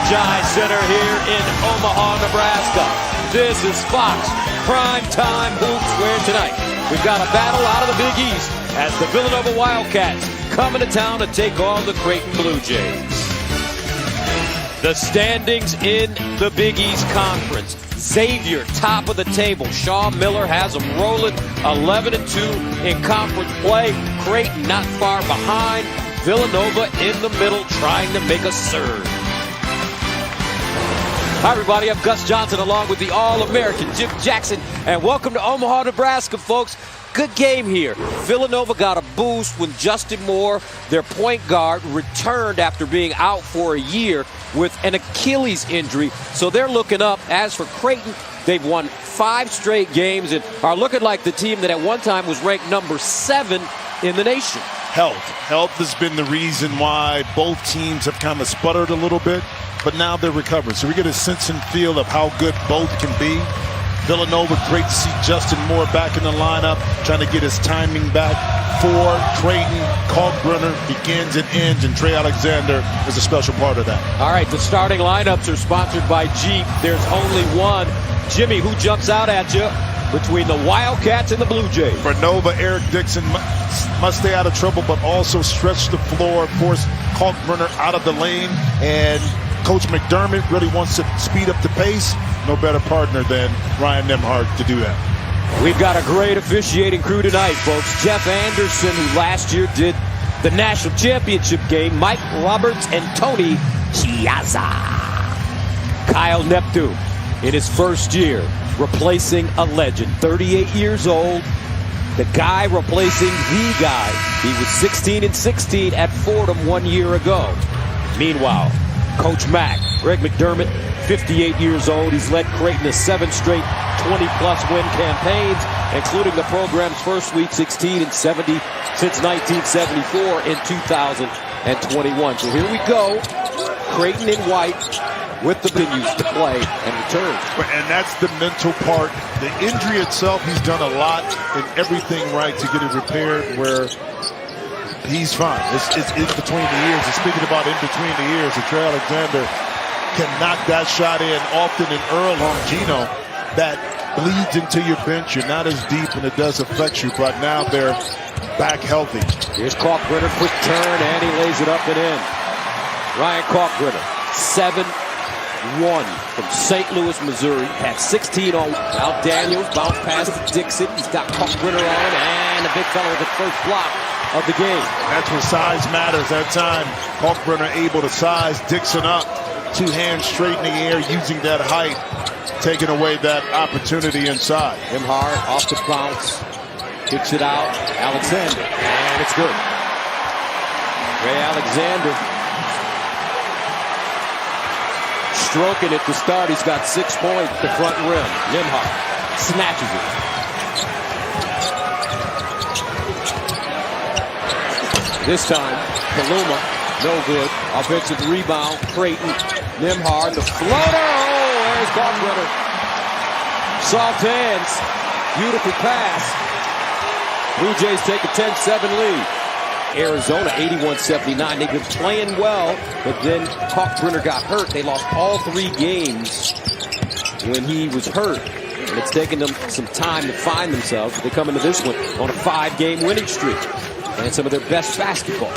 Energize Center here in Omaha, Nebraska. This is Fox Prime Time Hoops, where tonight we've got a battle out of the Big East as the Villanova Wildcats coming to town to take on the Creighton Blue Jays. The standings in the Big East Conference. Xavier, top of the table. Shaw Miller has them rolling 11-2 in conference play. Creighton not far behind. Villanova in the middle trying to make a surge. Hi, everybody. I'm Gus Johnson along with the All-American Jim Jackson. And welcome to Omaha, Nebraska, folks. Good game here. Villanova got a boost when Justin Moore, their point guard, returned after being out for a year with an Achilles injury. So they're looking up. As for Creighton, they've won 5 straight games and are looking like the team that at one time was ranked number 7 in the nation. Health has been the reason why both teams have kind of sputtered a little bit, but now they're recovering. So we get a sense and feel of how good both can be. Villanova, great to see Justin Moore back in the lineup, trying to get his timing back. For Creighton, Kalkbrenner begins and ends, and Trey Alexander is a special part of that. All right, the starting lineups are sponsored by Jeep. There's only one. Jimmy, who jumps out at you between the Wildcats and the Blue Jays? For Nova, Eric Dixon must stay out of trouble, but also stretch the floor, force Kalkbrenner out of the lane, and Coach McDermott really wants to speed up the pace. No better partner than Ryan Nembhard to do that. We've got a great officiating crew tonight, folks. Jeff Anderson, who last year did the national championship game. Mike Roberts and Tony Chiazza. Kyle Neptune in his first year, replacing a legend. 38 years old. The guy replacing the guy. He was 16-16 at Fordham 1 year ago. Meanwhile, Coach Mack, Greg McDermott, 58 years old. He's led Creighton to 7 straight 20-plus win campaigns, including the program's first Sweet 16 and 70 since 1974 in 2021. So here we go. Creighton in white with the venues to play and return. And that's the mental part. The injury itself, he's done a lot and everything right to get it repaired, where he's fine. It's in between the ears. And speaking about in between the ears, Trey Alexander can knock that shot in often, and Earl Longino, that bleeds into your bench. You're not as deep, and it does affect you, but now they're back healthy. Here's Kalkbrenner, quick turn, and he lays it up and in. Ryan Kalkbrenner, 7-1 from St. Louis, Missouri. Had 16 on. Now Daniels, bounce pass to Dixon. He's got Kalkbrenner on, and the big fella with the first block of the game. That's where size matters that time. Kalkbrenner able to size Dixon up. 2 hands straight in the air, using that height, taking away that opportunity inside. Nembhard off the bounce, kicks it out. Alexander, and it's good. Trey Alexander stroking it to start. He's got 6 points at the front rim. Nembhard snatches it. This time, Paluma, no good. Offensive rebound, Creighton. Nembhard, the floater. Oh, there's Kalkbrenner. Soft hands. Beautiful pass. Blue Jays take a 10-7 lead. Arizona, 81-79. They've been playing well, but then Kalkbrenner got hurt. They lost all 3 games when he was hurt. And it's taken them some time to find themselves. They come into this one on a 5-game winning streak. And some of their best basketball.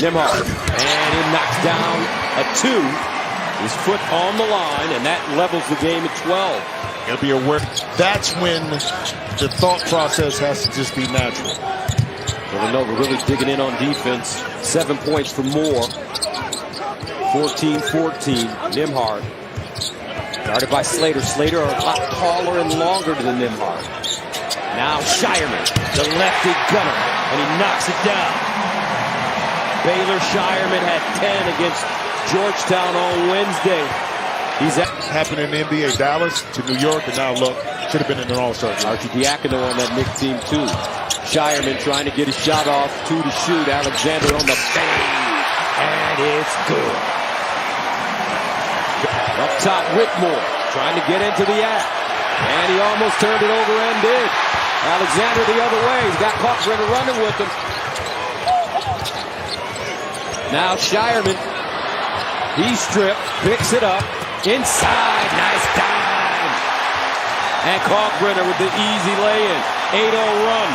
Nembhard, and he knocks down a 2. His foot on the line, and that levels the game at 12. Gotta be aware. That's when the thought process has to just be natural. Villanova really digging in on defense. 7 points for Moore. 14-14. Nembhard. Guarded by Slater. Slater a lot taller and longer than Nembhard. Now Shireman, the lefty gunner, and he knocks it down. Baylor Shireman had 10 against Georgetown on Wednesday. He's happened in the NBA, Dallas to New York, and now look, should have been in an All-Star. Archie Diacono on that Knicks team too. Shireman trying to get his shot off, 2 to shoot. Alexander on the bang, and it's good. Up top, Whitmore trying to get into the act, and he almost turned it over and did. Alexander the other way. He's got Kalkbrenner running with him. Now Shireman He stripped, picks it up, inside, nice dime. And Kalkbrenner with the easy lay-in, 8-0 run.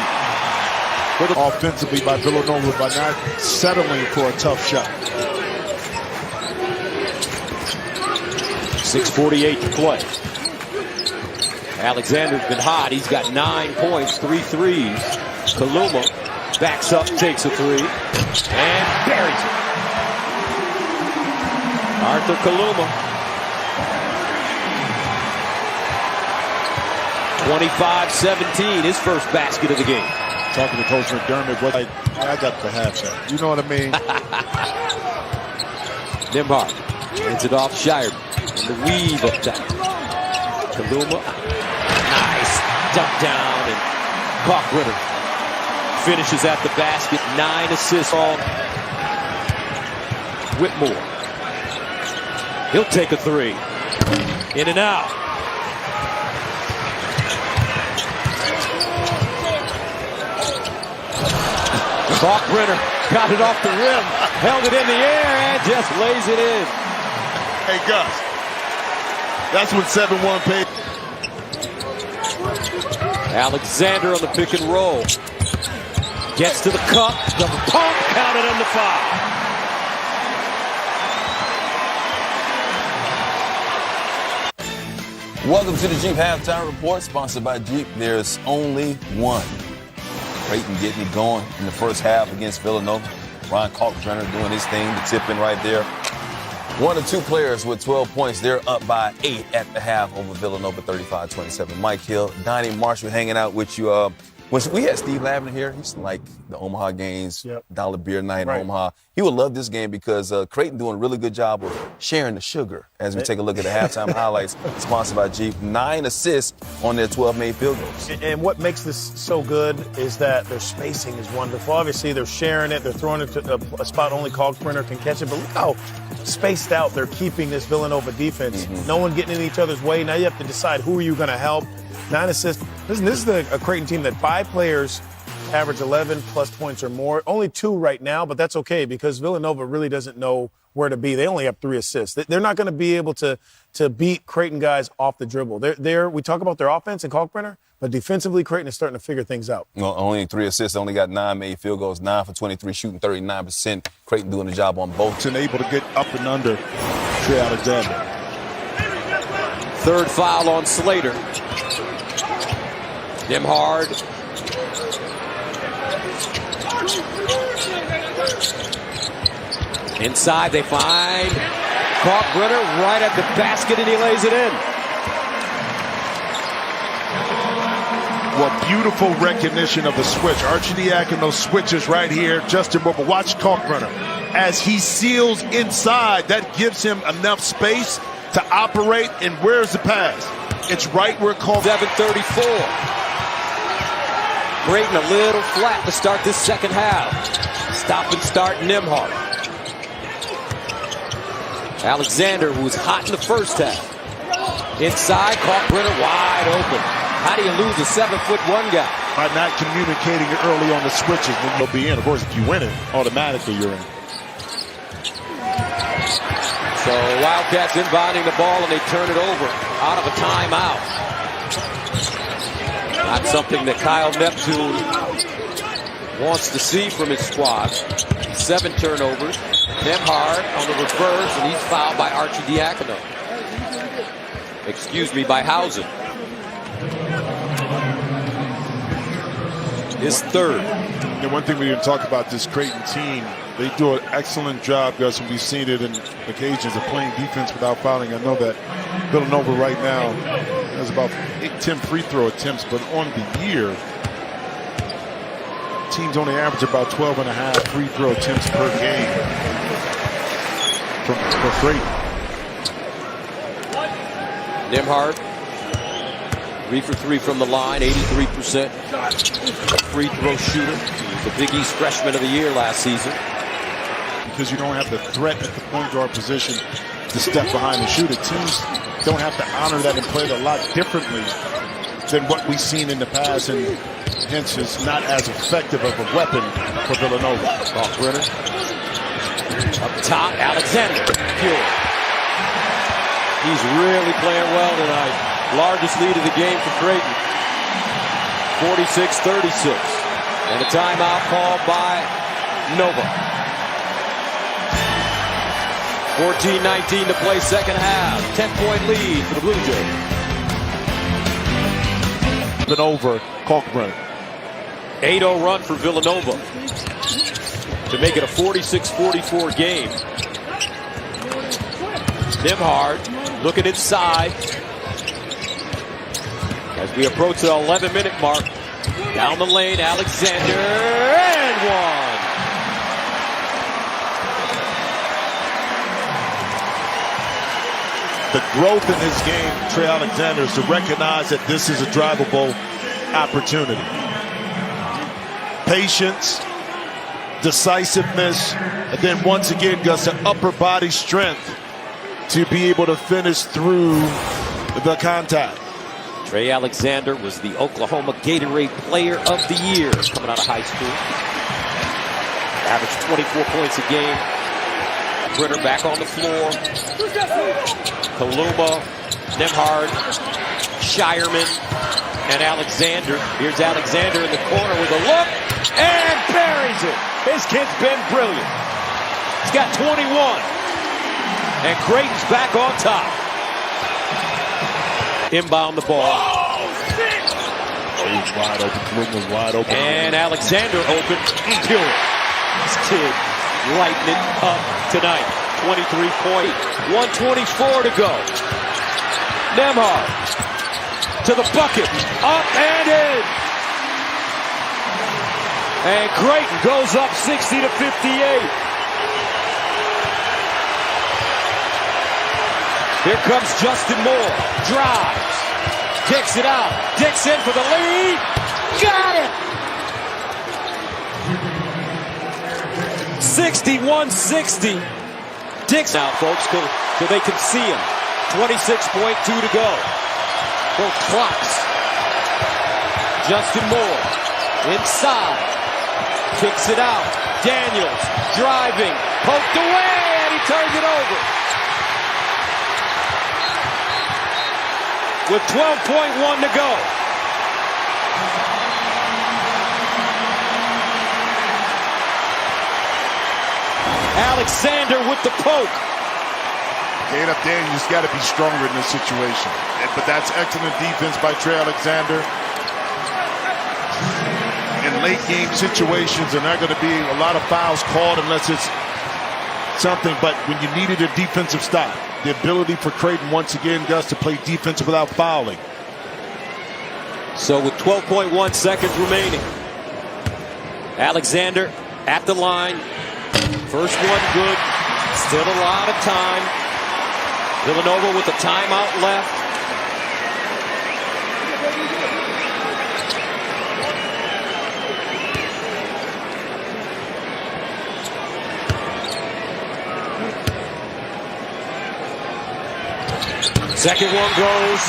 Offensively by Villanova by not settling for a tough shot. 6:48 to play. Alexander's been hot. He's got 9 points, 3 threes. Kaluma backs up, takes a three, and buries it. Arthur Kaluma. 25-17, his first basket of the game. Talking to Coach McDermott, what I got the half that. You know what I mean? Nembhard hands it off Shire. And the weave up top. Kaluma. Nice dump down. And Kalkbrenner finishes at the basket. 9 assists on Whitmore. He'll take a three. In and out. Kalkbrenner got it off the rim, held it in the air, and just lays it in. Hey, Gus, that's what 7-1 paid. Alexander on the pick and roll. Gets to the cup, the pump, counted on the foul. Welcome to the Jeep Halftime Report, sponsored by Jeep. There's only one. Creighton getting it going in the first half against Villanova. Ron Kalkbrenner doing his thing, the tip in right there. 1 or 2 players with 12 points. They're up by 8 at the half over Villanova, 35-27. Mike Hill, Donnie Marshall hanging out with you. When we had Steve Lavin here, he used to like the Omaha games, dollar beer night in Omaha. He would love this game because Creighton doing a really good job of sharing the sugar as we take a look at the halftime highlights, sponsored by Jeep. 9 assists on their 12 made field goals. And what makes this so good is that their spacing is wonderful. Obviously, they're sharing it. They're throwing it to a spot only Kalkbrenner can catch it. But look how spaced out they're keeping this Villanova defense. No one getting in each other's way. Now you have to decide who are you going to help. 9 assists. Listen, this is a Creighton team that 5 players average 11 plus points or more. Only 2 right now, but that's okay because Villanova really doesn't know where to be. They only have 3 assists. They're not going to be able to beat Creighton guys off the dribble. We talk about their offense and Kalkbrenner, but defensively, Creighton is starting to figure things out. No, only 3 assists. Only got 9 made field goals. 9 for 23, shooting 39%. Creighton doing the job on both. And able to get up and under Trey Alexander. 3rd foul on Slater. Nembhard. Inside they find Kalkbrenner right at the basket and he lays it in. What beautiful recognition of the switch. Archidiak and those switches right here. Justin Wilber, watch Kalkbrenner. As he seals inside, that gives him enough space to operate. And where's the pass? It's right where Kalkbrenner. 7:34. Creighton a little flat to start this second half. Stop and start Nembhard. Alexander, who was hot in the first half. Inside, Kalkbrenner wide open. How do you lose a 7'1" guy? By not communicating it early on the switches when you'll be in. Of course, if you win it, automatically you're in. So Wildcats inbounding the ball and they turn it over out of a timeout. Not something that Kyle Neptune wants to see from his squad. 7 turnovers. Nembhard on the reverse, and he's fouled by Archidiakono. Excuse me, by Hausen. His 3rd. And one thing we didn't talk about this Creighton team, they do an excellent job, guys, and we've seen it in occasions of playing defense without fouling. I know that Villanova right now has about 10 free throw attempts, but on the year, teams only average about 12.5 free throw attempts per game for Creighton. Nembhard, 3 for 3 from the line, 83% free throw shooter. The Big East Freshman of the Year last season. Because you don't have the threat at the point guard position to step behind and shoot it. Teams don't have to honor that and play it a lot differently than what we've seen in the past, and hence is not as effective of a weapon for Villanova. Kalkbrenner Up top, Alexander. Pure. He's really playing well tonight. Largest lead of the game for Creighton. 46-36. And a timeout called by Nova. 14-19 to play second half. 10-point lead for the Blue Jays. Been over Kalkbrenner. 8-0 run for Villanova to make it a 46-44 game. Nimhard looking inside as we approach the 11-minute mark. Down the lane, Alexander, and one. The growth in his game, Trey Alexander, is to recognize that this is a drivable opportunity. Patience, decisiveness, and then once again, Gus, the upper body strength to be able to finish through the contact. Trey Alexander was the Oklahoma Gatorade Player of the Year coming out of high school. Averaged 24 points a game. Brenner back on the floor. Kaluma, Nimhard, Shireman, and Alexander. Here's Alexander in the corner with a look and buries it. This kid's been brilliant. He's got 21. And Creighton's back on top. Inbound the ball. He's wide open. Kaluma's wide open. And Alexander open. Pure. This kid lighting it up tonight. 23-point. 1:24 to go. Nimhard to the bucket. Up and in. And Creighton goes up 60-58. Here comes Justin Moore. Drives. Kicks it out. Dixon for the lead. Got it! 61-60. Dixon out, folks, so they can see him. 26.2 to go. Both clocks. Justin Moore. Inside. Kicks it out. Daniels. Driving. Poked away, and he turns it over. With 12.1 to go. Alexander with the poke. Get up there, you just got to be stronger in this situation. But that's excellent defense by Trey Alexander. In late game situations, and there are going to be a lot of fouls called unless it's something. But when you needed a defensive stop, the ability for Creighton once again, Gus, to play defense without fouling. So with 12.1 seconds remaining, Alexander at the line. First one good. Still a lot of time. Villanova with a timeout left. Second one goes.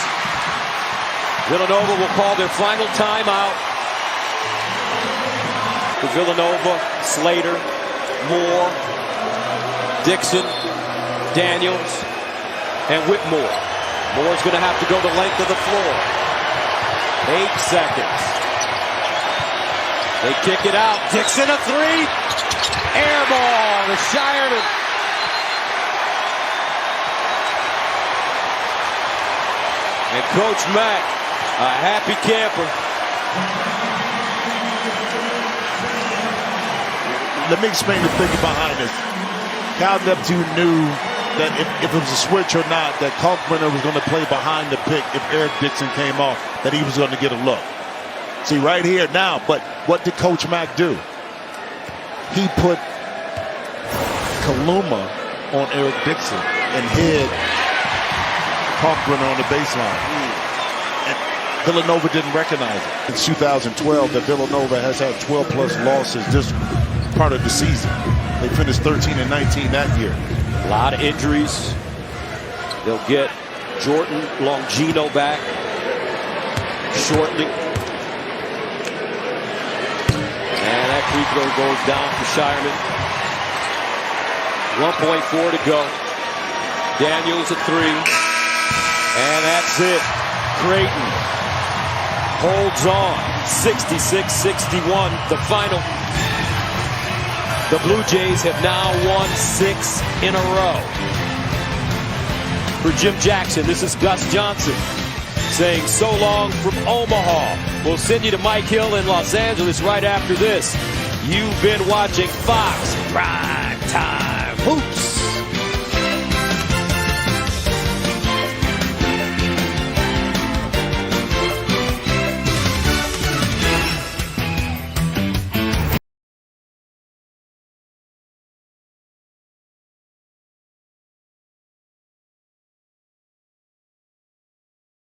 Villanova will call their final timeout. For Villanova, Slater, Moore, Dixon, Daniels, and Whitmore. Moore's going to have to go the length of the floor. 8 seconds. They kick it out. Dixon a three. Air ball to Shireman. And Coach Mack, a happy camper. Let me explain the thinking behind this. Cal Neptune knew that if it was a switch or not, that Kalkbrenner was going to play behind the pick if Eric Dixon came off, that he was going to get a look. See, right here now, but what did Coach Mack do? He put Kaluma on Eric Dixon and hid Kalkbrenner on the baseline. And Villanova didn't recognize it. In 2012, that Villanova has had 12-plus losses this part of the season. They finished 13-19 that year. A lot of injuries. They'll get Jordan Longino back shortly. And that free throw goes down for Shireman. 1.4 to go. Daniels at 3. And that's it. Creighton holds on. 66-61, the final. The Blue Jays have now won 6 in a row. For Jim Jackson, this is Gus Johnson saying so long from Omaha. We'll send you to Mike Hill in Los Angeles right after this. You've been watching Fox Prime Time Hoops.